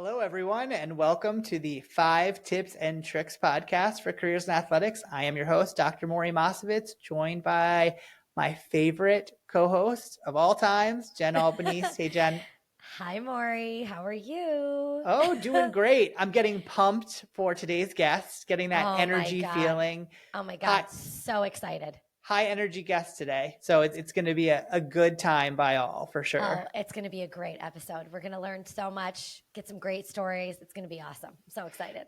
Hello, everyone, and welcome to the 5 Tips and Tricks podcast for careers in athletics. I am your host, Dr. Morey Mossovitz, joined by my favorite co-host of all times, Jen Albanese. Hey, Jen. Hi, Morey. How are you? Oh, doing great. I'm getting pumped for today's guest, getting that energy feeling. Oh, my God. So excited. High energy guest today. So it's going to be a good time by all, for sure. Oh, it's going to be a great episode. We're going to learn so much, get some great stories. It's going to be awesome. I'm so excited.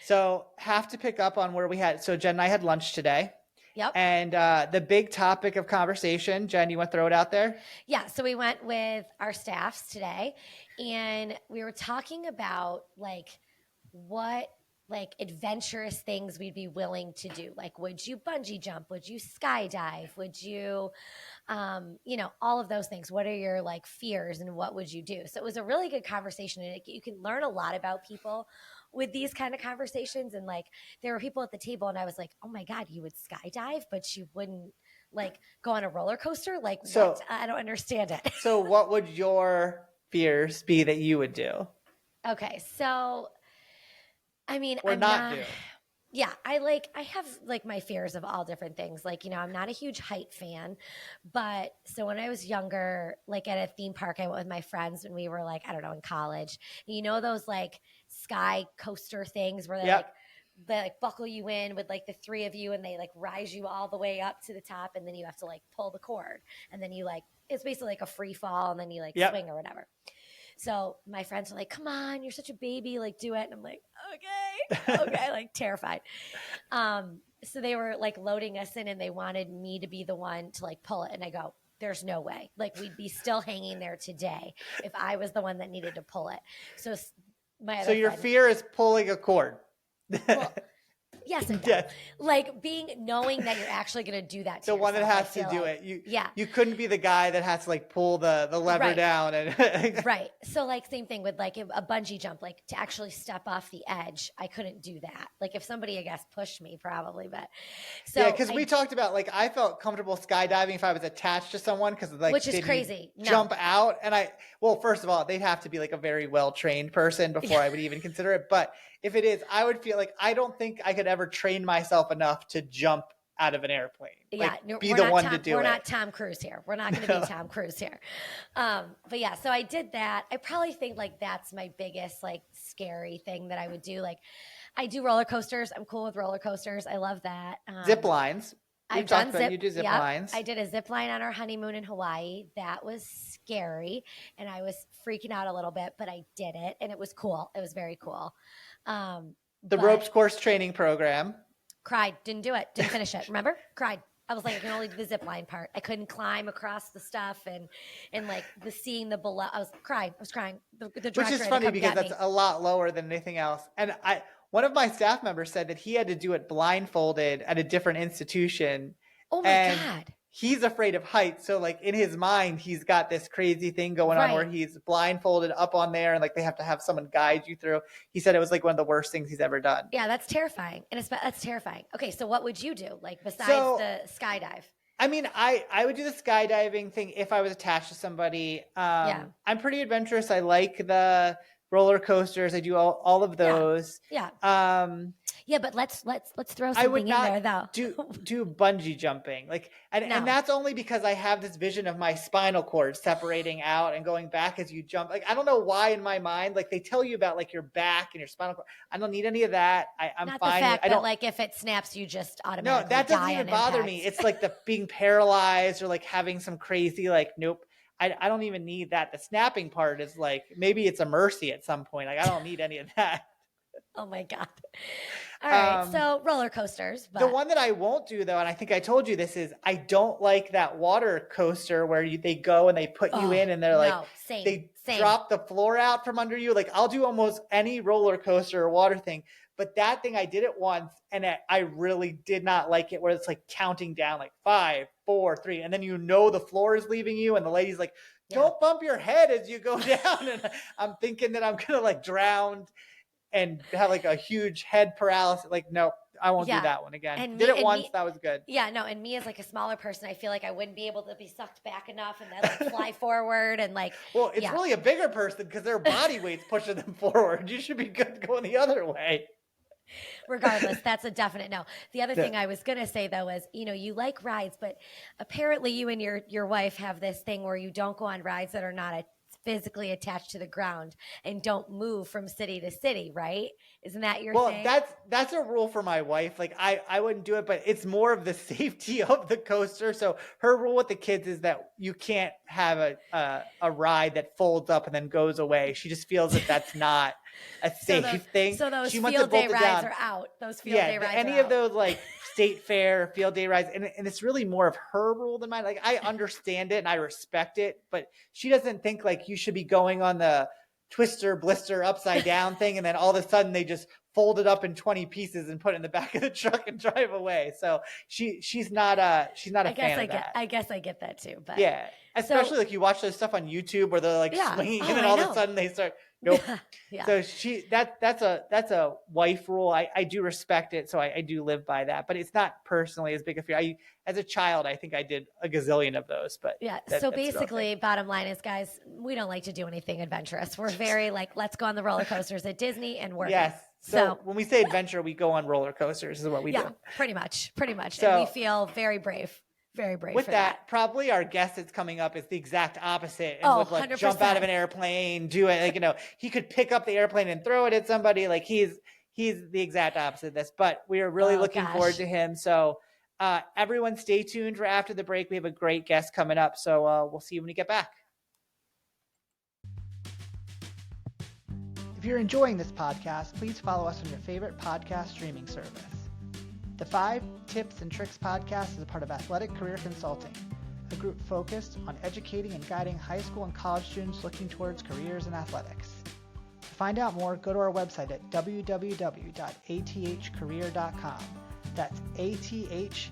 So have to pick up on where we had. So Jen and I had lunch today. Yep. And the big topic of conversation, Jen, you want to throw it out there? Yeah. So we went with our staffs today and we were talking about what adventurous things we'd be willing to do. Like, would you bungee jump? Would you skydive? Would you, all of those things. What are your fears and what would you do? So it was a really good conversation and you can learn a lot about people with these kind of conversations. And there were people at the table and I was like, oh my God, you would skydive, but you wouldn't go on a roller coaster? What? I don't understand it. So what would your fears be that you would do? Okay. So I mean, or I'm not do. Yeah, I have my fears of all different things. I'm not a huge height fan, but so when I was younger, at a theme park, I went with my friends when we were I don't know, in college. And those sky coaster things where they buckle you in with the three of you and they rise you all the way up to the top and then you have to pull the cord and then you it's basically a free fall and then you swing or whatever. So my friends are like, come on, you're such a baby, do it. And I'm like, okay, terrified. So they were loading us in and they wanted me to be the one to pull it. And I go, there's no way. We'd be still hanging there today if I was the one that needed to pull it. So my other friend, fear is pulling a cord. Well, yes, it does. Knowing that you're actually going to do that to the yourself, one that has to do it. You couldn't be the guy that has to pull the lever down. And right. So same thing with a bungee jump, to actually step off the edge. I couldn't do that. If somebody, I guess, pushed me probably, but so yeah, because we talked about I felt comfortable skydiving if I was attached to someone because which is crazy. Jump out and first of all, they'd have to be a very well-trained person before I would even consider it. But if it is, I would feel I don't think I could ever train myself enough to jump out of an airplane. Yeah, We're not Tom Cruise here. We're not going to be Tom Cruise here. But yeah, so I did that. I probably think that's my biggest scary thing that I would do. I do roller coasters. I'm cool with roller coasters. I love that. Zip lines. I've done you do zip lines. I did a zip line on our honeymoon in Hawaii. That was scary and I was freaking out a little bit, but I did it and it was cool. It was very cool. The ropes course training program. Cried, didn't do it, didn't finish it. Remember? Cried. I was I can only do the zip line part. I couldn't climb across the stuff and the seeing the below. I was crying. The which is funny because that's a lot lower than anything else. And one of my staff members said that he had to do it blindfolded at a different institution. Oh my God. He's afraid of heights. So in his mind, he's got this crazy thing going on where he's blindfolded up on there and they have to have someone guide you through. He said it was one of the worst things he's ever done. Yeah, that's terrifying. And that's terrifying. Okay, so what would you do besides the skydive? I mean, I would do the skydiving thing if I was attached to somebody. I'm pretty adventurous. I like the roller coasters. I do all of those. Yeah. Yeah, but let's throw something I would in not there though. do bungee jumping. And that's only because I have this vision of my spinal cord separating out and going back as you jump. I don't know why in my mind, they tell you about your back and your spinal cord. I don't need any of that. I'm not fine. The fact that if it snaps, you just automatically No, that doesn't even bother impact. me. It's the being paralyzed or having some crazy nope. I don't even need that. The snapping part is maybe it's a mercy at some point. I don't need any of that. Oh my God. All right. So roller coasters. But... The one that I won't do though, and I think I told you this, is I don't like that water coaster where they go and they put you in and they're they drop the floor out from under you. I'll do almost any roller coaster or water thing. But that thing, I did it once and I really did not like it where it's counting down 5, 4, 3. And then the floor is leaving you and the lady's don't bump your head as you go down. And I'm thinking that I'm going to drown and have a huge head paralysis. No, won't do that one again. And did it once. That was good. Yeah, no. And me as like a smaller person, I feel like I wouldn't be able to be sucked back enough and then like fly forward and like. Well, it's really a bigger person because their body weight's pushing them forward. You should be good going the other way. Regardless, that's a definite no. The other thing I was going to say though is, you like rides, but apparently you and your wife have this thing where you don't go on rides that are not physically attached to the ground and don't move from city to city, right? Isn't that your thing? Well, that's a rule for my wife. Like I wouldn't do it, but it's more of the safety of the coaster. So her rule with the kids is that you can't have a ride that folds up and then goes away. She just feels that that's not a safe thing. So those field day rides are out. Those field day rides any of those like state fair field day rides, and it's really more of her rule than mine. Like I understand it and I respect it, but she doesn't think like you should be going on the twister blister upside down thing and then all of a sudden they just fold it up in 20 pieces and put it in the back of the truck and drive away. So she's not a fan of that. I guess I get that too. But yeah, especially like you watch those stuff on YouTube where they're like swinging and then all of a sudden they start. Nope. So that's a wife rule. I do respect it, so I do live by that. But it's not personally as big a fear. As a child, I think I did a gazillion of those. But so basically, bottom line is, guys, we don't like to do anything adventurous. We're very like, let's go on the roller coasters at Disney and work. Yes. So when we say adventure, we go on roller coasters. Is what we do. Yeah, pretty much. So, and we feel very brave. Very brave. With that, probably our guest that's coming up is the exact opposite. And would like 100%. Jump out of an airplane, do it. Like, he could pick up the airplane and throw it at somebody. Like he's the exact opposite of this, but we are really looking forward to him. So everyone stay tuned for after the break. We have a great guest coming up. So we'll see you when we get back. If you're enjoying this podcast, please follow us on your favorite podcast streaming service. The 5 Tips and Tricks podcast is a part of Athletic Career Consulting, a group focused on educating and guiding high school and college students looking towards careers in athletics. To find out more, go to our website at www.athcareer.com. That's ATHCAREER.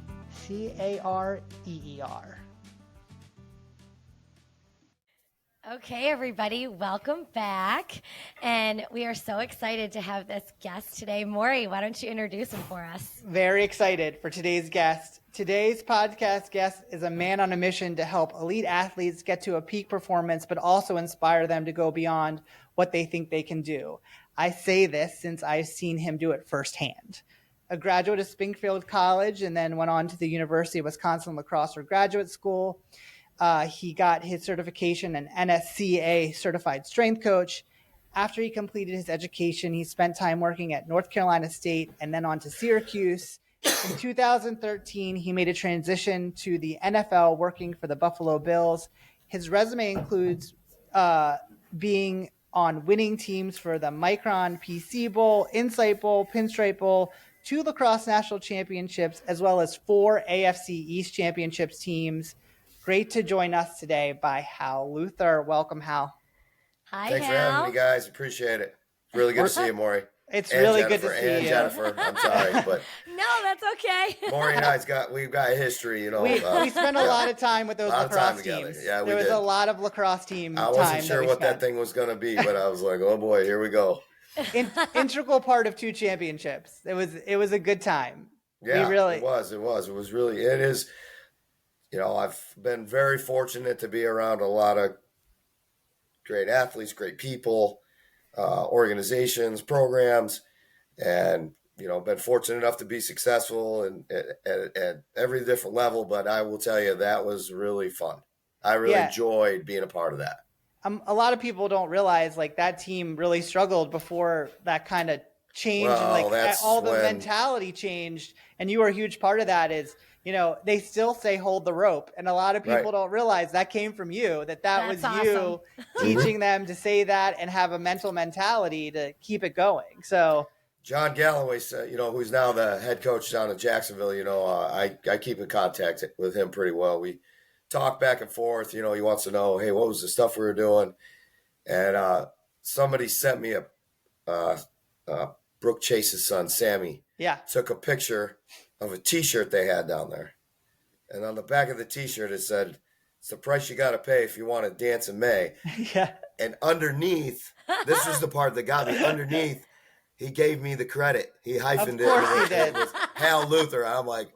Okay, everybody, welcome back. And we are so excited to have this guest today. Morey, why don't you introduce him for us? Very excited for today's guest. Today's podcast guest is a man on a mission to help elite athletes get to a peak performance, but also inspire them to go beyond what they think they can do. I say this since I've seen him do it firsthand. A graduate of Springfield College and then went on to the University of Wisconsin-Lacrosse for graduate school. He got his certification an NSCA certified strength coach. After he completed his education, he spent time working at North Carolina State and then on to Syracuse. In 2013, he made a transition to the NFL working for the Buffalo Bills. His resume includes being on winning teams for the Micron PC Bowl, Insight Bowl, Pinstripe Bowl, 2 lacrosse national championships, as well as 4 AFC East Championships teams. Great to join us today by Hal Luther. Welcome, Hal. Hi, Thanks Hal. for having me, guys. Appreciate it. Really good to see you, Morey. It's really good to see you. Jennifer, I'm sorry, but no, that's okay. Morey and we've got a history, We spent a lot of time with those lacrosse teams. Yeah, there was a lot of lacrosse team time. I wasn't sure what that thing was going to be, but I was like, oh boy, here we go. Integral part of 2 championships. It was a good time. Yeah, it was. It is. I've been very fortunate to be around a lot of great athletes, great people, organizations, programs, and, been fortunate enough to be successful at every different level. But I will tell you, that was really fun. I really enjoyed being a part of that. A lot of people don't realize that team really struggled before that kind of changed and all the mentality changed. And you were a huge part of that they still say hold the rope. And a lot of people don't realize that came from you, that was awesome. You teaching them to say that and have a mental mentality to keep it going. So John Galloway said, who's now the head coach down in Jacksonville, I keep in contact with him pretty well. We talk back and forth. He wants to know, hey, what was the stuff we were doing? And somebody sent me Brooke Chase's son, Sammy. Yeah. Took a picture of a T-shirt they had down there. And on the back of the T-shirt, it said, it's the price you got to pay if you want to dance in May. Yeah. And underneath, this was the part that got me, underneath, he gave me the credit. He hyphened it. Of course he did. It was Hal Luther. I'm like,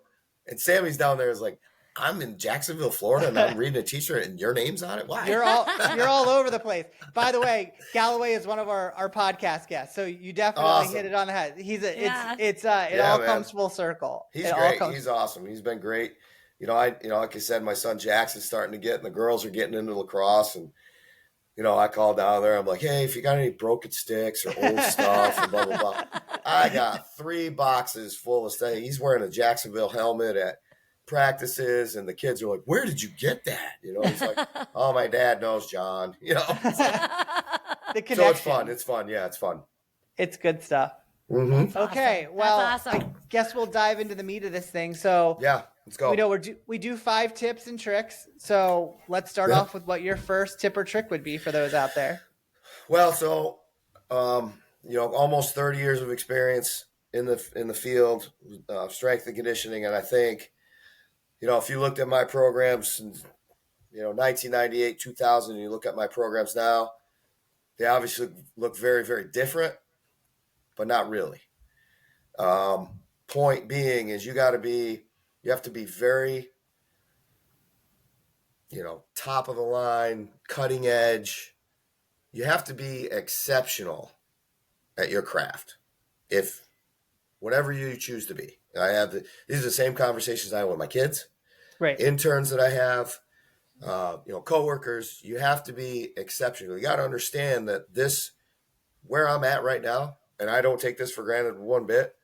and Sammy's down there is like, I'm in Jacksonville, Florida, and I'm reading a T-shirt, and your name's on it. Why? You're all over the place. By the way, Galloway is one of our podcast guests, so you definitely hit it on the head. It all comes full circle. He's great. He's awesome. He's been great. Like I said, my son Jackson's starting to get, and the girls are getting into lacrosse, and I called down there. I'm like, hey, if you got any broken sticks or old stuff, and blah blah blah. I got 3 boxes full of stuff. He's wearing a Jacksonville helmet at practices, and the kids are like, where did you get that? He's like, oh, my dad knows John. The connection. So it's fun. Yeah, it's fun. It's good stuff. Mm-hmm. Okay, awesome. well, That's awesome. I guess we'll dive into the meat of this thing. So yeah, let's go. We do 5 tips and tricks. So let's start off with what your first tip or trick would be for those out there. Well, so almost 30 years of experience in the field, strength and conditioning, and I think if you looked at my programs since 1998, 2000, and you look at my programs now, they obviously look very, very different, but not really. Point being is you have to be very, top of the line, cutting edge. You have to be exceptional at your craft. If whatever you choose to be. These are the same conversations I have with my kids, right? Interns that I have, coworkers. You have to be exceptional. You got to understand that where I'm at right now, and I don't take this for granted one bit.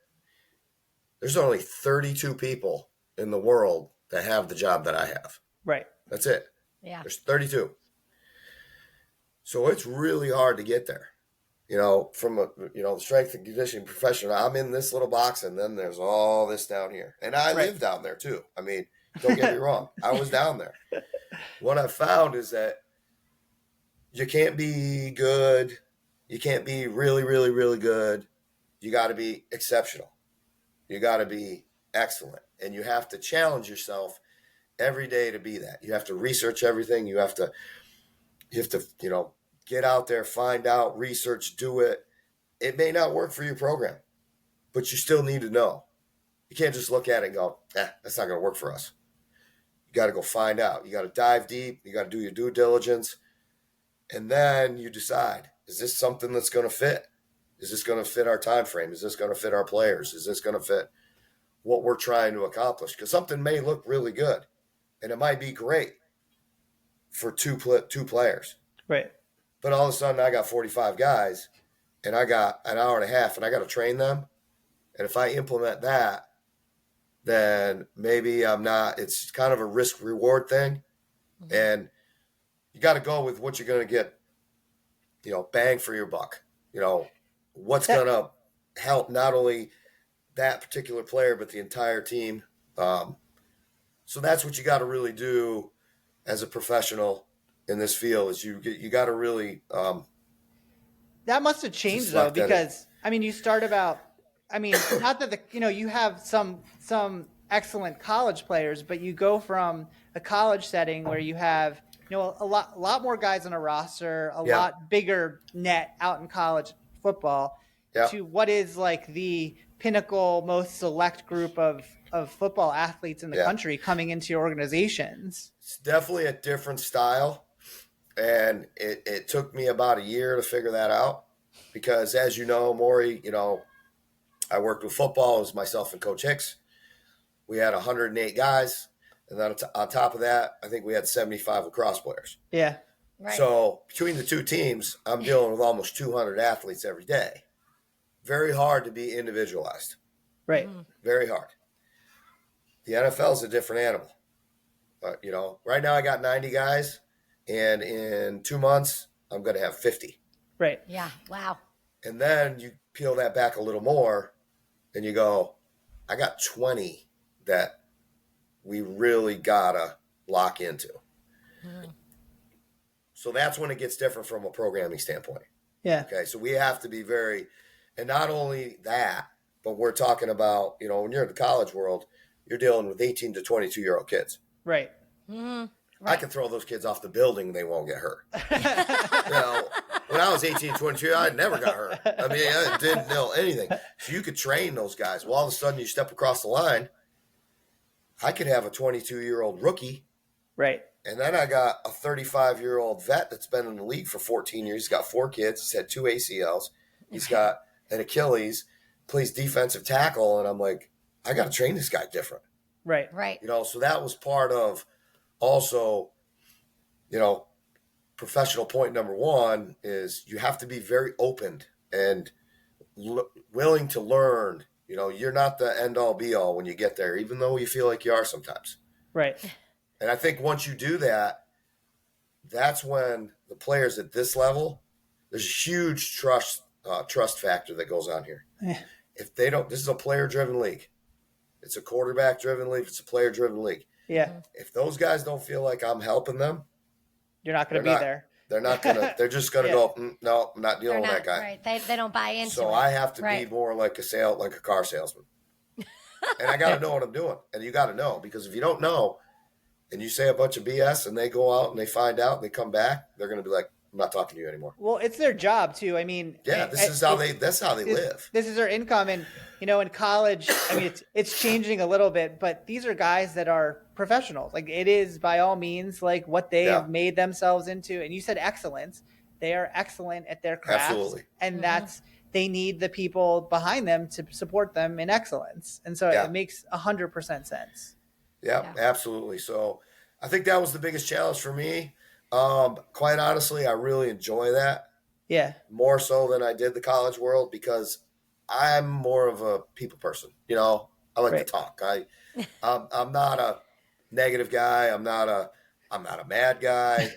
There's only 32 people in the world that have the job that I have. Right. That's it. Yeah. There's 32. So it's really hard to get there. From the strength and conditioning professional, I'm in this little box, and then there's all this down here. And I live down there too. I mean, don't get me wrong. I was down there. What I found is that you can't be good. You can't be really, really, really good. You got to be exceptional. You got to be excellent. And you have to challenge yourself every day to be that. You have to research everything. You have to, get out there, find out, research, do it. It may not work for your program, but you still need to know. You can't just look at it and go, that's not going to work for us. You got to go find out. You got to dive deep. You got to do your due diligence. And then you decide, is this something that's going to fit? Is this going to fit our time frame? Is this going to fit our players? Is this going to fit what we're trying to accomplish? Because something may look really good, and it might be great for two players. Right. But all of a sudden, I got 45 guys, and I got an hour and a half, and I got to train them. And if I implement that, then maybe I'm not – it's kind of a risk-reward thing. Mm-hmm. And you got to go with what you're going to get, bang for your buck. What's going to help not only that particular player but the entire team. So that's what you got to really do as a professional in this field is you got to really that must have changed though, because you start not that you have some excellent college players, but you go from a college setting where you have a lot more guys on a roster, a lot bigger net out in college football to what is like the pinnacle, most select group of football athletes in the country coming into your organizations. It's definitely a different style. And it took me about a year to figure that out because, as you know, Morey, I worked with football. It was myself and Coach Hicks. We had 108 guys. And then on top of that, I think we had 75 lacrosse players. Yeah. Right. So between the two teams, I'm dealing with almost 200 athletes every day. Very hard to be individualized. Right. Very hard. The NFL is a different animal. Right now I got 90 guys. And in 2 months, I'm going to have 50. Right. Yeah. Wow. And then you peel that back a little more and you go, I got 20 that we really got to lock into. Mm. So that's when it gets different from a programming standpoint. Yeah. Okay. So we have to be and not only that, but we're talking about, when you're in the college world, you're dealing with 18 to 22-year-old kids. Right. Mm-hmm. Right. I can throw those kids off the building and they won't get hurt. when I was 18, 22, I never got hurt. I mean, I didn't know anything. So you could train those guys. Well, all of a sudden you step across the line, I could have a 22-year-old rookie. Right. And then I got a 35-year-old vet that's been in the league for 14 years. He's got 4 kids. He's had 2 ACLs. He's got an Achilles, plays defensive tackle. And I'm like, I got to train this guy different. Right. Right. So that was part of also, professional point number 1 is you have to be very open and willing to learn. You're not the end all be all when you get there, even though you feel like you are sometimes. Right. And I think once you do that, that's when the players at this level, there's a huge trust factor that goes on here. If they don't, this is a player-driven league. It's a quarterback-driven league. It's a player-driven league. Yeah. If those guys don't feel like I'm helping them, you're not going to be there. They're not going to. They're just going to go, no, I'm not dealing with that guy. Right. They don't buy into it. So I have to be more like a car salesman. And I got to know what I'm doing. And you got to know, because if you don't know and you say a bunch of BS and they go out and they find out and they come back, they're going to be like, I'm not talking to you anymore. Well, it's their job too. I mean, that's how they live. This is their income. And, in college, I mean, it's changing a little bit, but these are guys that are professionals. Like, it is by all means, like, what they have made themselves into. And you said excellence. They are excellent at their craft. Absolutely. And they need the people behind them to support them in excellence. And so it makes 100% sense. Yeah, absolutely. So I think that was the biggest challenge for me. Quite honestly, I really enjoy that. Yeah. More so than I did the college world, because I'm more of a people person. I like to talk. I'm not a negative guy. I'm not a mad guy.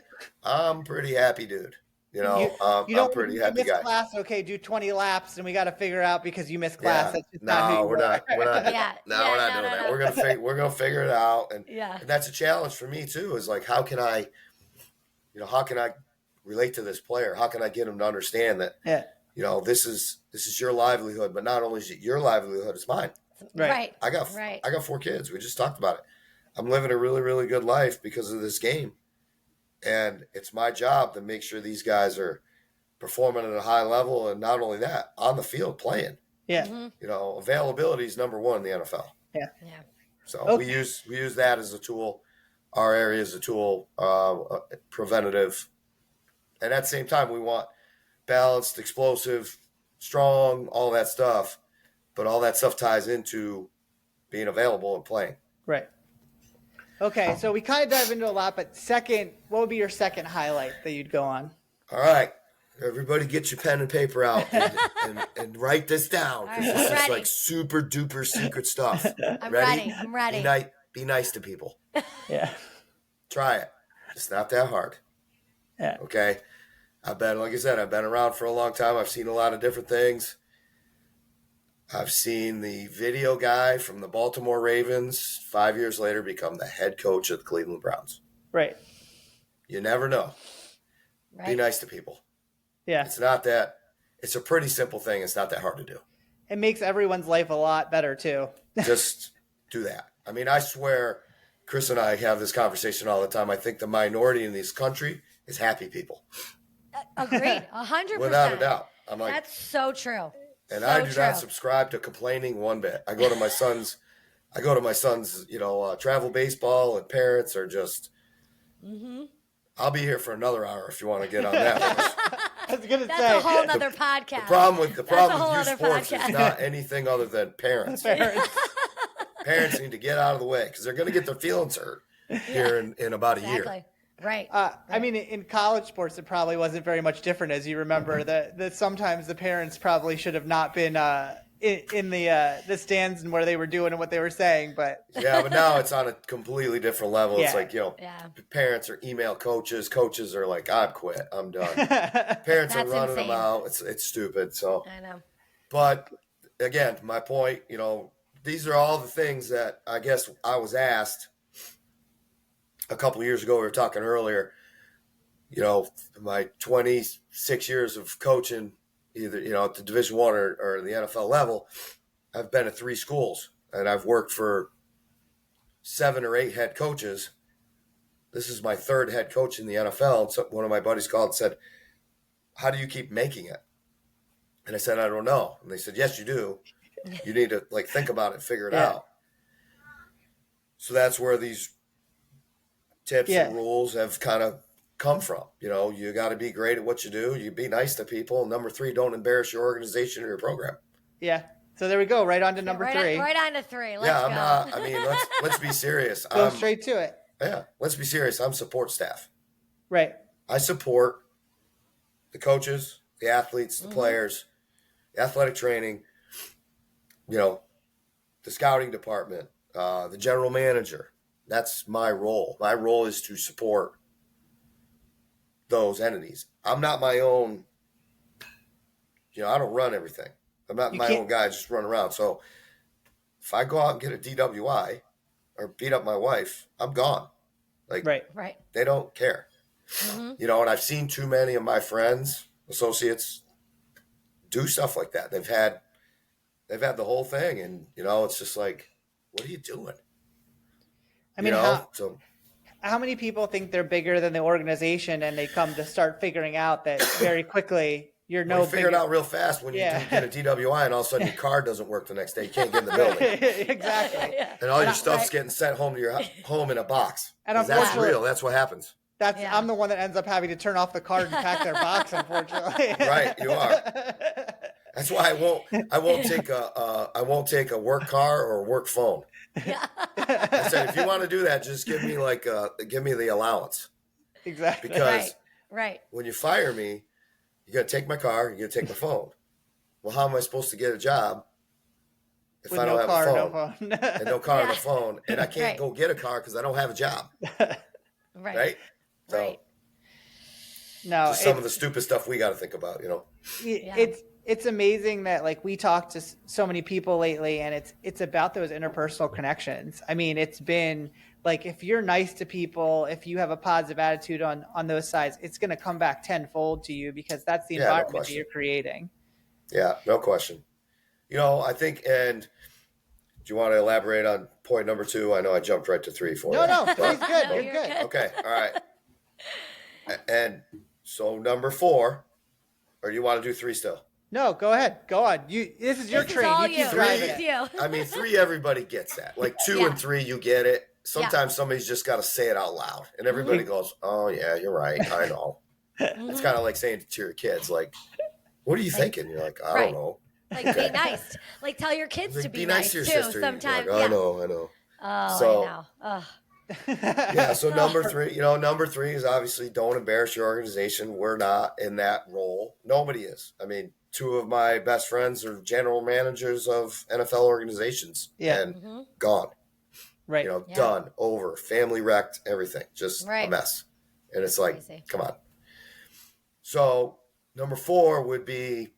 I'm a pretty happy dude. I'm a pretty happy guy. Class, okay, do 20 laps, and we got to figure out because you missed class. That's just not who we're not. We're not doing that. No. We're gonna figure it out, and that's a challenge for me too. Is like, how can I relate to this player? How can I get him to understand that? Yeah. This is your livelihood, but not only is it your livelihood, it's mine. Right. I got 4 kids. We just talked about it. I'm living a really, really good life because of this game. And it's my job to make sure these guys are performing at a high level, and not only that, on the field playing. Yeah. Availability is number 1 in the NFL. Yeah. Yeah. So we use that as a tool. Our area is a tool, preventative. And at the same time, we want balanced, explosive, strong, all that stuff. But all that stuff ties into being available and playing. Right. Okay, so we kind of dive into a lot, but what would be your second highlight that you'd go on? All right. Everybody get your pen and paper out and write this down, because this is like super duper secret stuff. I'm ready. Be nice to people. Yeah. Try it. It's not that hard. Yeah. Okay. I've been around for a long time. I've seen a lot of different things. I've seen the video guy from the Baltimore Ravens 5 years later become the head coach of the Cleveland Browns. Right. You never know. Right. Be nice to people. Yeah. It's a pretty simple thing. It's not that hard to do. It makes everyone's life a lot better too. Just do that. I mean, I swear, Chris and I have this conversation all the time. I think the minority in this country is happy people. Agreed. 100%. Without a doubt. I'm like, that's so true. And I do not subscribe to complaining one bit. I go to my son's, travel baseball, and parents are just, I'll be here for another hour if you want to get on that. I was going to say. That's a whole nother podcast. The problem with youth sports is not anything other than parents. Parents need to get out of the way, because they're going to get their feelings hurt here in about a year. Right. I mean, in college sports, it probably wasn't very much different, as you remember. That sometimes the parents probably should have not been in the stands and where they were doing and what they were saying. But now it's on a completely different level. Yeah. It's like, parents are email coaches. Coaches are like, I'm quit. I'm done. Parents are running them out. It's stupid. So I know. But again, my point, these are all the things that I guess I was asked a couple of years ago. We were talking earlier, my 26 years of coaching, either, at the Division I or the NFL level, I've been at 3 schools, and I've worked for 7 or 8 head coaches. This is my 3rd head coach in the NFL. And so one of my buddies called and said, how do you keep making it? And I said, I don't know. And they said, yes, you do. You need to like think about it, figure it out. So that's where these tips and rules have kind of come from. You know, you got to be great at what you do. You be nice to people. And number 3, don't embarrass your organization or your program. Yeah. So there we go. Right on to number 3. Right on to 3. Let's go. I'm not. I mean, let's be serious. Go straight to it. Yeah. Let's be serious. I'm support staff. Right. I support the coaches, the athletes, the players, the athletic training, you know, the scouting department, the general manager. That's my role. My role is to support those entities. I'm not my own, you know, I don't run everything. I'm not my own guy, just run around. So if I go out and get a DWI or beat up my wife, I'm gone. Like, right. They don't care. You know, and I've seen too many of my friends, associates, do stuff like that. They've had the whole thing, and you know, it's just like, what are you doing? I mean, how many people think they're bigger than the organization, and they come to start figuring out that very quickly you're no bigger. You figure it out real fast when you get a DWI, and all of a sudden your car doesn't work the next day. You can't get in the building. Exactly. And all your stuff's getting sent home to your home in a box. And that's real. That's what happens. I'm the one that ends up having to turn off the card and pack their box, unfortunately. Right, you are. That's why I won't take a work car or a work phone. Yeah. I said, if you want to do that, just give me the allowance. Exactly. Because right. when you fire me, you got to take my car, you got to take my phone. Well, how am I supposed to get a job if I don't have a phone? And no car and a phone, and I can't go get a car because I don't have a job. Right? So, right. No, some of the stupid stuff we got to think about, you know. It's amazing that like we talk to so many people lately, and it's about those interpersonal connections. I mean, it's been like, if you're nice to people, if you have a positive attitude on those sides, it's going to come back tenfold to you, because that's the environment that you're creating. Yeah, no question. You know, I think, and do you want to elaborate on point number 2? I know I jumped right to 3 for you. No, 3's good. You're good. Okay, all right. And so number 4, or do you want to do 3 still? No, go ahead. Go on. This is your train. You keep driving it. I mean, 3, everybody gets that. Like 2 and 3, you get it. Sometimes somebody's just got to say it out loud, and everybody goes, "Oh yeah, you're right. I know." It's kind of like saying to your kids, like, "What are you thinking?" You're like, "I don't know." Like, be nice. Like, tell your kids to be nice to your too. sister. Sometimes, like, I know. Oh, so, I know. Oh. Yeah. So number 3 is obviously don't embarrass your organization. We're not in that role. Nobody is. I mean, 2 of my best friends are general managers of NFL organizations, and gone. Right. You know, done, over, family wrecked, everything, just a mess. And it's like, come on. So number 4 would be,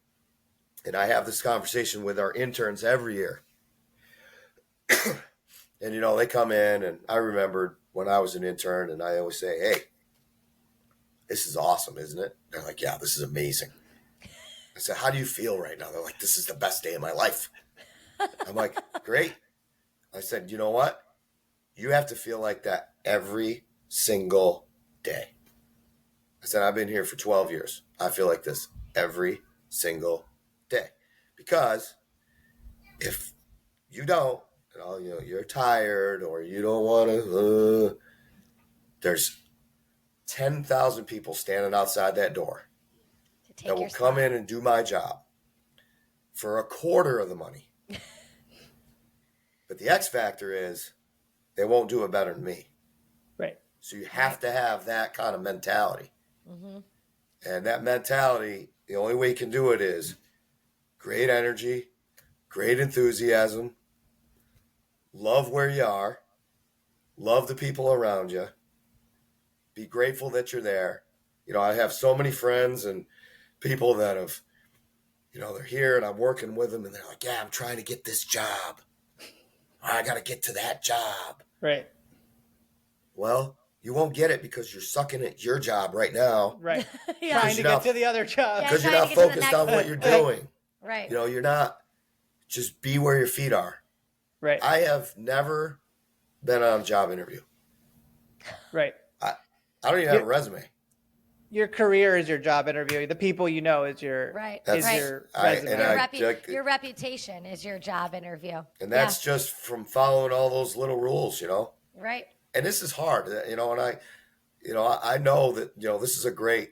and I have this conversation with our interns every year. And, you know, they come in, and I remembered when I was an intern, and I always say, "Hey, this is awesome, isn't it?" They're like, "Yeah, this is amazing." I said, "How do you feel right now?" They're like, "This is the best day of my life." I'm like, "Great." I said, "You know what? You have to feel like that every single day." I said, "I've been here for 12 years. I feel like this every single day." Because if you don't, you know, you're tired or you don't want to, there's 10,000 people standing outside that door that will come in and do my job for a quarter of the money. But the X factor is they won't do it better than me. Right. So you have to have that kind of mentality. And that mentality, the only way you can do it is great energy, great enthusiasm, love where you are, love the people around you, be grateful that you're there. You know, I have so many friends and people that have, you know, they're here and I'm working with them, and they're like, "Yeah, I'm trying to get this job. I got to get to that job." Right. Well, you won't get it because you're sucking at your job right now. Right. Trying to get to the other job. Because you're not focused on what you're doing. Right. You know, you're not, just be where your feet are. Right. I have never been on a job interview. Right. I don't even have a resume. your career is your job interview. The people you know is your your resume. Your reputation is your job interview. And that's just from following all those little rules, Right. And this is hard, and I know that, this is a great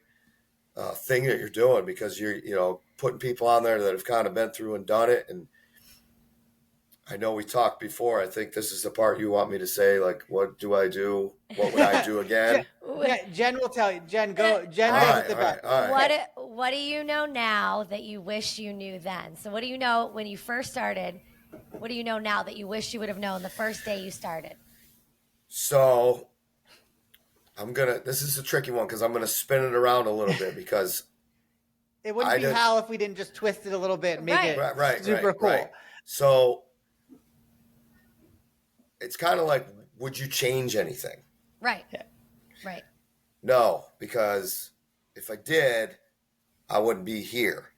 thing that you're doing, because you're, putting people on there that have kind of been through and done it. And I know we talked before. I think this is the part you want me to say, like, what do I do? What would I do again? Jen will tell you. Jen, go. Jen, all right. What do you know now that you wish you knew then? So what do you know when you first started? What do you know now that you wish you would have known the first day you started? So this is a tricky one, because I'm going to spin it around a little bit, because it wouldn't be Hal if we didn't just twist it a little bit and make it super cool. Right. So it's kind of like, would you change anything? Right. Yeah. Right. No, because if I did, I wouldn't be here.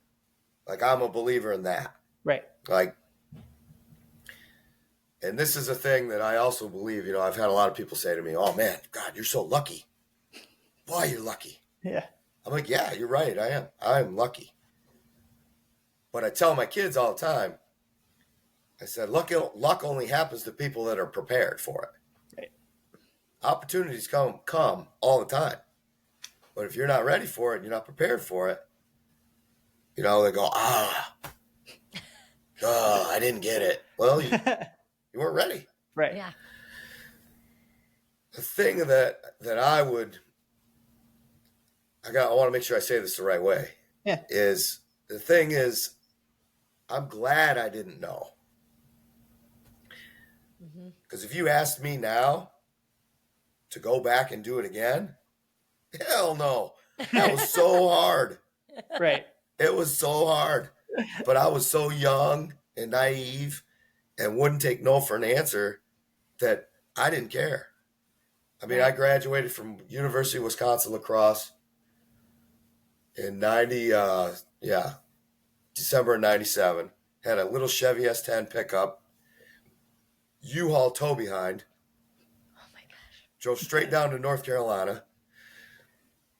Like, I'm a believer in that. Right. Like, and this is a thing that I also believe, I've had a lot of people say to me, oh man, God, you're so lucky. Boy, you're lucky. Yeah. I'm like, yeah, you're right. I am. I'm lucky. But I tell my kids all the time, I said, luck only happens to people that are prepared for it. Right. Opportunities come all the time. But if you're not ready for it and you're not prepared for it, they go, I didn't get it. Well, you weren't ready. Right. Yeah. The thing that I want to make sure I say this the right way. Yeah. Is the thing is, I'm glad I didn't know. Because if you asked me now to go back and do it again, hell no. That was so hard. Right. It was so hard. But I was so young and naive and wouldn't take no for an answer that I didn't care. I mean, I graduated from University of Wisconsin-Lacrosse in December of 97. Had a little Chevy S10 pickup, U-Haul tow behind. Oh my gosh. Drove straight down to North Carolina.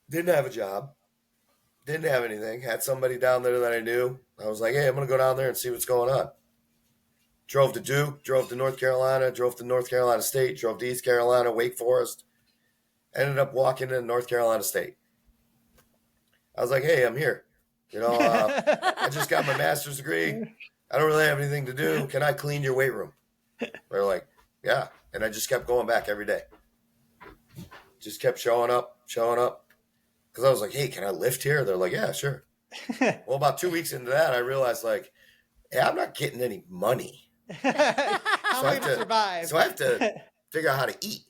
Didn't have a job. Didn't have anything. Had somebody down there that I knew. I was like, hey, I'm going to go down there and see what's going on. Drove to Duke, drove to North Carolina, drove to North Carolina State, drove to East Carolina, Wake Forest. Ended up walking in North Carolina State. I was like, hey, I'm here. I just got my master's degree. I don't really have anything to do. Can I clean your weight room? They're like, yeah. And I just kept going back every day. Just kept showing up. Because I was like, hey, can I lift here? They're like, yeah, sure. Well, about 2 weeks into that, I realized, like, hey, I'm not getting any money. How am I going to survive? So I have to figure out how to eat.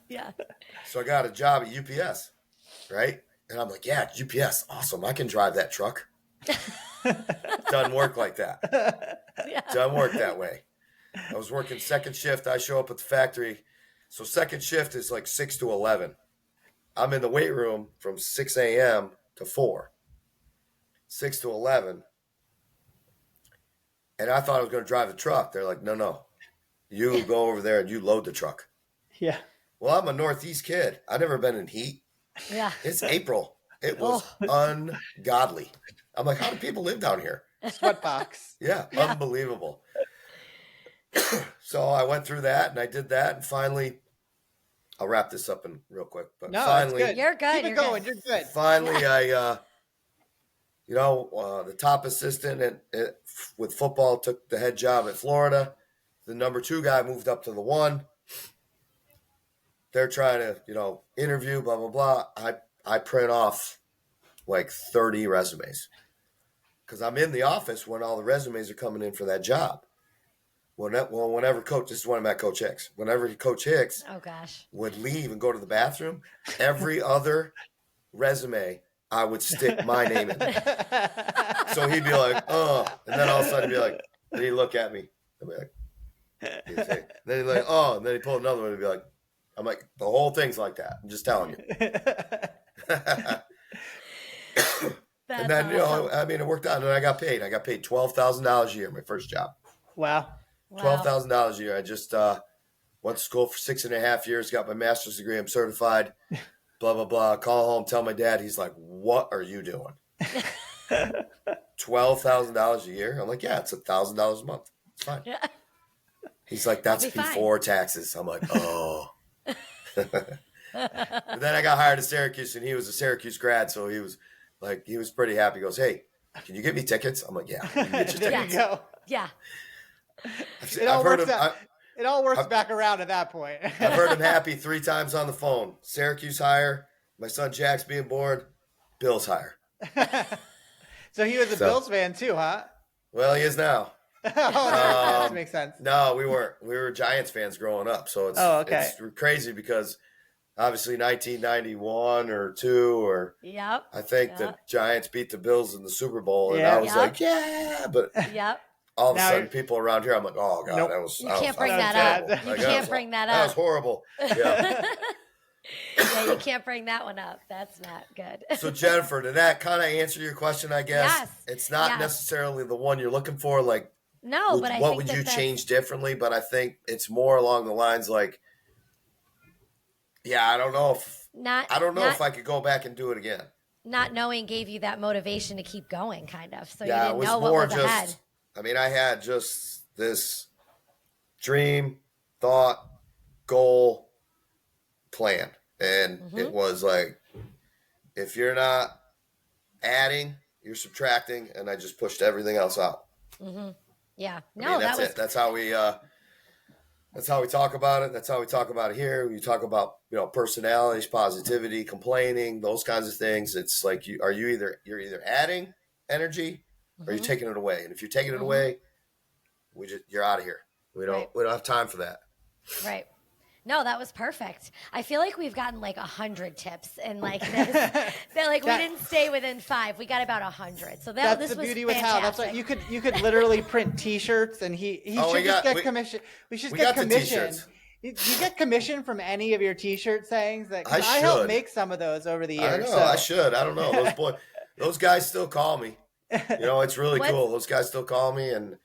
Yeah. So I got a job at UPS, right? And I'm like, yeah, UPS, awesome. I can drive that truck. Doesn't work like that. Doesn't work that way. I was working second shift. I show up at the factory. So second shift is like 6 to 11. I'm in the weight room from 6 a.m. to 4. 6 to 11. And I thought I was going to drive the truck. They're like, no. You go over there and you load the truck. Yeah. Well, I'm a Northeast kid. I've never been in heat. Yeah. It's April. It was ungodly. I'm like, how do people live down here? Sweatbox. Yeah, unbelievable. So I went through that and I did that. And finally, I'll wrap this up in real quick. But finally, good. You're good. Keep it going. You're good. Finally, I, the top assistant with football took the head job at Florida. The number 2 guy moved up to the 1. They're trying to, interview, blah, blah, blah. I print off like 30 resumes because I'm in the office when all the resumes are coming in for that job. Whenever this is when I met Coach Hicks. Whenever Coach Hicks would leave and go to the bathroom, every other resume I would stick my name in. So he'd be like, oh. And then all of a sudden he'd be like, then he'd look at me. I'd be like, then he'd be like, oh. And then he'd pull another one and be like, I'm like, the whole thing's like that. I'm just telling you. And then, awesome. It worked out and I got paid. I got paid $12,000 a year, my first job. Wow. $12,000 a year. I just went to school for 6.5 years, got my master's degree. I'm certified. blah, blah, blah. Call home, tell my dad. He's like, what are you doing? $12,000 a year? I'm like, yeah, it's $1,000 a month. It's fine. He's like, that's before taxes. I'm like, oh. But then I got hired at Syracuse, and he was a Syracuse grad, so he was pretty happy. He goes, hey, can you get me tickets? I'm like, yeah. You can get your there tickets. you go. Yeah. It all works back around at that point. I've heard him happy 3 times on the phone. Syracuse hire, my son Jack's being born, Bills hire. So he was a Bills fan too, huh? Well, he is now. That makes sense. No, we weren't. We were Giants fans growing up, so it's crazy because obviously 1991 or 2 or I think the Giants beat the Bills in the Super Bowl, and I was like, yeah, but all of a sudden people around here, I'm like, oh god, you can't bring that up. You can't bring that up. That was horrible. Yeah. Yeah, you can't bring that one up. That's not good. So Jennifer, did that kind of answer your question? I guess it's not necessarily the one you're looking for. Like, no, but what would you change differently? But I think it's more along the lines like, I don't know if I could go back and do it again. Not knowing gave you that motivation to keep going, kind of. So you it didn't was know more what was just, ahead. I mean, I had just this dream, thought, goal, plan. And it was like, if you're not adding, you're subtracting. And I just pushed everything else out. Mm-hmm. Yeah. No, I mean, that's it. That's how we talk about it. That's how we talk about it here. We talk about, personalities, positivity, complaining, those kinds of things. It's like, you're either adding energy or you're taking it away. And if you're taking it away, you're out of here. We don't have time for that. Right. No, that was perfect. I feel like we've gotten like 100 tips, and like this, that like we didn't stay within 5. We got about 100. So that's this the beauty was with Hal. That's right. You could literally print T-shirts, and he should just get commission. We should get commission. You get commission from any of your T-shirt sayings. That I helped make some of those over the years. I know. I should. I don't know. Those guys still call me. It's really cool. Those guys still call me, and.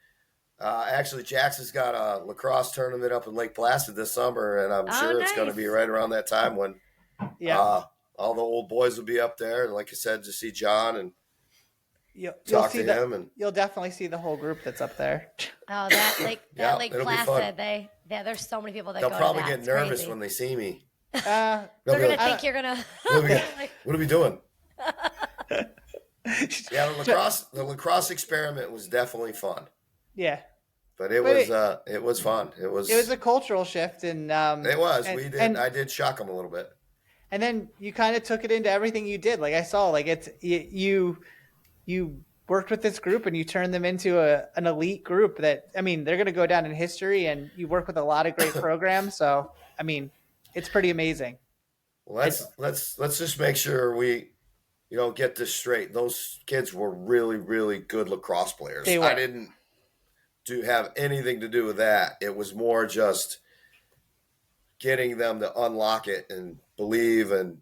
Actually, Jackson's got a lacrosse tournament up in Lake Placid this summer, and I'm sure it's going to be right around that time when all the old boys will be up there. And like I said, to see John and talk to him. And you'll definitely see the whole group that's up there. Oh, that Lake Placid. There's so many people that they'll go probably to that. get nervous when they see me. They're going to think you're going to. What are we doing? Yeah, the lacrosse experiment was definitely fun. Yeah, but it was fun. It was a cultural shift, and it was. I did shock them a little bit. And then you kind of took it into everything you did. Like I saw, like you worked with this group and you turned them into an elite group. That they're going to go down in history. And you work with a lot of great programs. So it's pretty amazing. Well, let's just make sure we. Get this straight. Those kids were really, really good lacrosse players. They were. I didn't have anything to do with that. It was more just getting them to unlock it and believe and,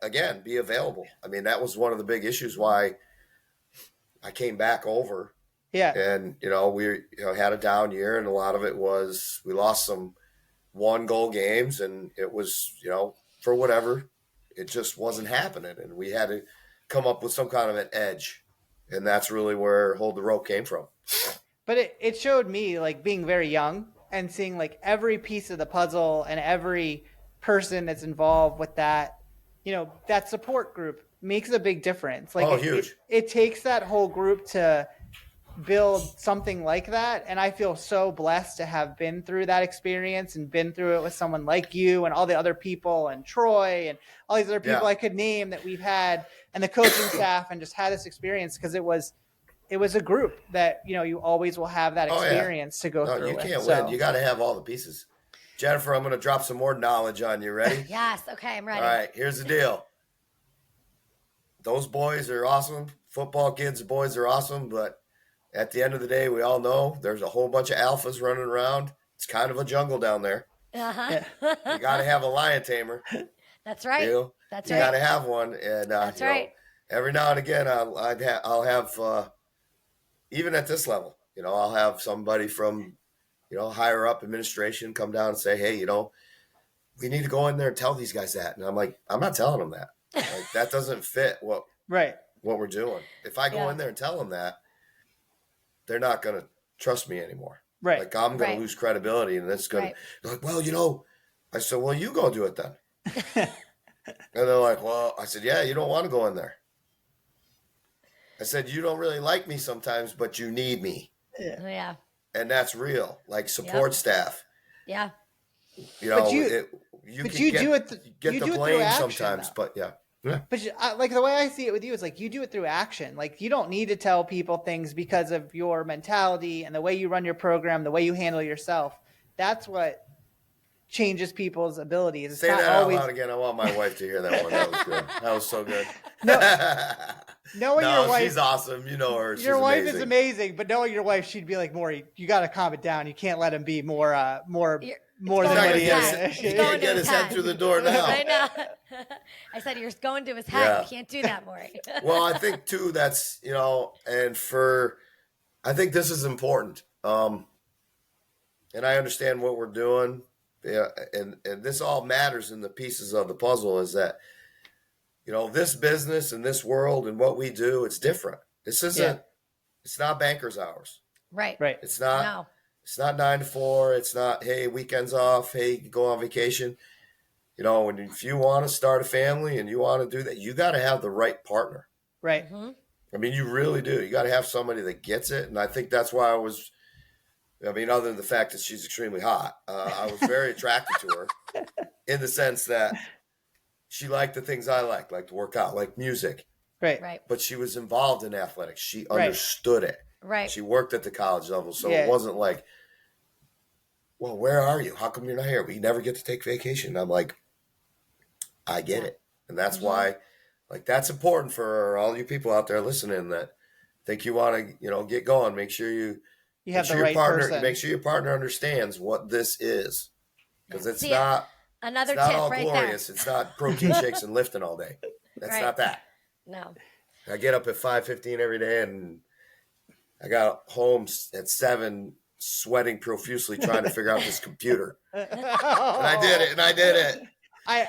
again, be available. That was one of the big issues why I came back over. Yeah. And, we had a down year, and a lot of it was we lost some 1-goal games, and it was, for whatever, it just wasn't happening. And we had to come up with some kind of an edge. And that's really where Hold the Rope came from. But it showed me, like, being very young and seeing, like, every piece of the puzzle and every person that's involved with that, that support group makes a big difference. Like, huge. It takes that whole group to build something like that. And I feel so blessed to have been through that experience and been through it with someone like you and all the other people and Troy and all these other people I could name that we've had, and the coaching staff, and just had this experience because it was a group that, you always will have that experience to go through. You can't win. You got to have all the pieces. Jennifer, I'm going to drop some more knowledge on you. Ready? Yes. Okay. I'm ready. All right. Here's the deal. Those boys are awesome. Football kids, boys are awesome. But at the end of the day, we all know there's a whole bunch of alphas running around. It's kind of a jungle down there. Uh-huh. You got to have a lion tamer. That's right. You got to have one. And that's right. Every now and again, I'll have even at this level, I'll have somebody from, higher up administration come down and say, hey, we need to go in there and tell these guys that. And I'm like, I'm not telling them that. Like, that doesn't fit what we're doing. If I go in there and tell them that, they're not going to trust me anymore. Right. Like, I'm going to lose credibility, and it's going to be like, well, I said, well, you go do it then. And they're like, well, I said, yeah, you don't want to go in there. I said, you don't really like me sometimes, but you need me. Yeah. And that's real. Like, support staff. Yeah. You know, you do it the blame sometimes, though. But yeah. But like the way I see it with you is like you do it through action. Like you don't need to tell people things because of your mentality and the way you run your program, the way you handle yourself. That's what changes people's abilities. It's Say not that always... out loud again. I want my wife to hear that one. That was good. That was so good. Knowing your wife, she's awesome. You know her. Your wife is amazing. But knowing your wife, she'd be like, Morey, you got to calm it down. You can't let him be more than what he is. He can't get his head through the door now. I know. I said you're going to his head. Yeah. You can't do that, Morey. Well, I think too that's and I think this is important. And I understand what we're doing. Yeah, and this all matters in the pieces of the puzzle. Is that this business and this world and what we do, it's different. This isn't. It's not banker's hours. Right. It's not. No. It's not 9 to 4. It's not, hey, weekends off. Hey, go on vacation. And if you want to start a family and you want to do that, you got to have the right partner. Right. Mm-hmm. I mean, you really do. You got to have somebody that gets it. And I think that's why other than the fact that she's extremely hot, I was very attracted to her in the sense that she liked the things I like to work out, like music. Right. But she was involved in athletics. She understood it. Right. She worked at the college level. So it wasn't like, well, where are you? How come you're not here? We never get to take vacation. And I'm like, I get it. And that's why, that's important for all you people out there listening that think you want to, get going. Make sure you have the right person. Make sure your partner understands what this is. Because it's not all glorious. It's not protein shakes and lifting all day. That's not that. No. I get up at 5:15 every day and I got home at 7 sweating profusely trying to figure out this computer. And I did it. I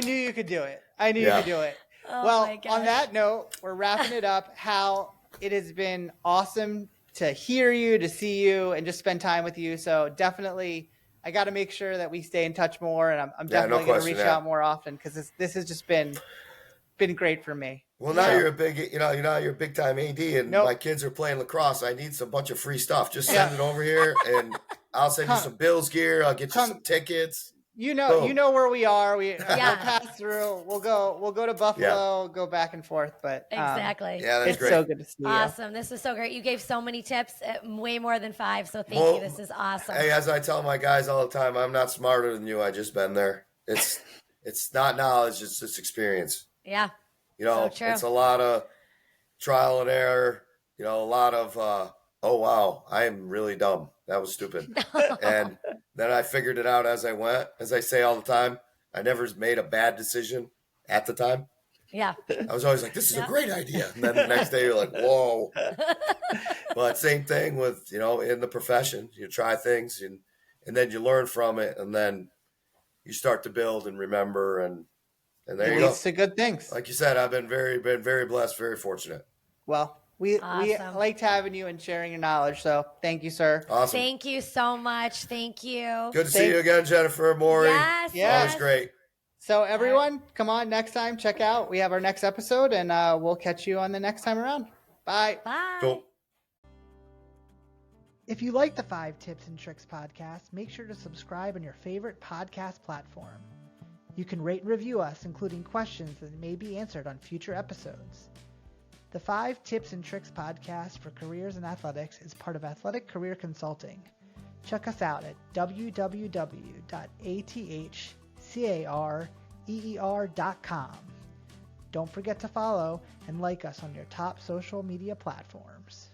knew you could do it. I knew you could do it. Oh, well, on that note, we're wrapping it up. Hal, it has been awesome to hear you, to see you, and just spend time with you. So definitely, I got to make sure that we stay in touch more, and I'm definitely going to reach out more often because this has just been great for me. Well, now you're a big, you're a big time AD, and my kids are playing lacrosse. I need some bunch of free stuff. Just send it over here, and I'll send you some Bills gear. I'll get you some tickets. You know where we are. We'll pass through. We'll go to Buffalo, go back and forth. But exactly. That's it's great. so good to see you. Awesome. This was so great. You gave so many tips, way more than 5. So thank you. This is awesome. Hey, as I tell my guys all the time, I'm not smarter than you. I just been there. It's not knowledge. It's just experience. Yeah. So true. It's a lot of trial and error. A lot of oh wow, I am really dumb. That was stupid. And then I figured it out as I went. As I say all the time, I never made a bad decision at the time. Yeah. I was always like, this is a great idea. And then the next day you're like, whoa. But same thing with, in the profession, you try things and then you learn from it. And then you start to build and remember. And there you go. It leads to good things. Like you said, I've been very blessed, very fortunate. Well, we liked having you and sharing your knowledge. So thank you, sir. Awesome. Thank you so much. Thank you. Good to see you again, Jennifer, Morey. Yes. Always great. So everyone, come on next time. Check out. We have our next episode, and we'll catch you on the next time around. Bye. Bye. Cool. If you like the 5 Tips and Tricks podcast, make sure to subscribe on your favorite podcast platform. You can rate and review us, including questions that may be answered on future episodes. The 5 Tips and Tricks podcast for careers in athletics is part of Athletic Career Consulting. Check us out at www.athcareer.com. Don't forget to follow and like us on your top social media platforms.